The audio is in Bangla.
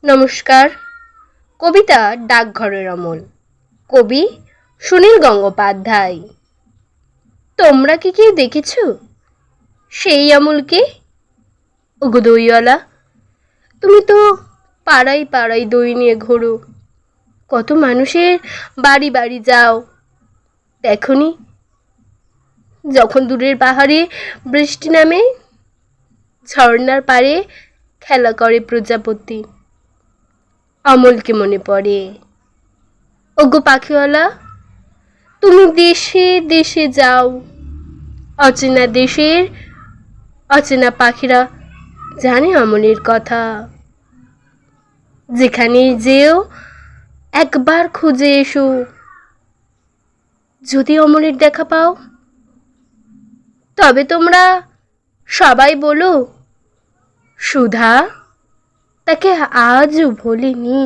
নমস্কার। কবিতা ডাকঘরের অমল, কবি সুনীল গঙ্গোপাধ্যায়। তোমরা কি কেউ দেখেছ সেই অমলকে? ওগো দইওয়ালা, তুমি তো পাড়ায় পাড়ায় দই নিয়ে ঘোরো, কত মানুষের বাড়ি বাড়ি যাও, দেখনি যখন দূরের পাহাড়ে বৃষ্টি নামে, ঝর্ণার পাড়ে খেলা করে প্রজাপতি, অমলকে মনে পড়ে। ওগো পাখিওয়ালা, তুমি দেশে দেশে যাও, অচেনা দেশের অচেনা পাখিরা জানে অমলের কথা। যেখানেই যেও একবার খুঁজে এসো, যদি অমলের দেখা পাও। তবে তোমরা সবাই বলো, সুধা তাকে আজও ভোলেনি।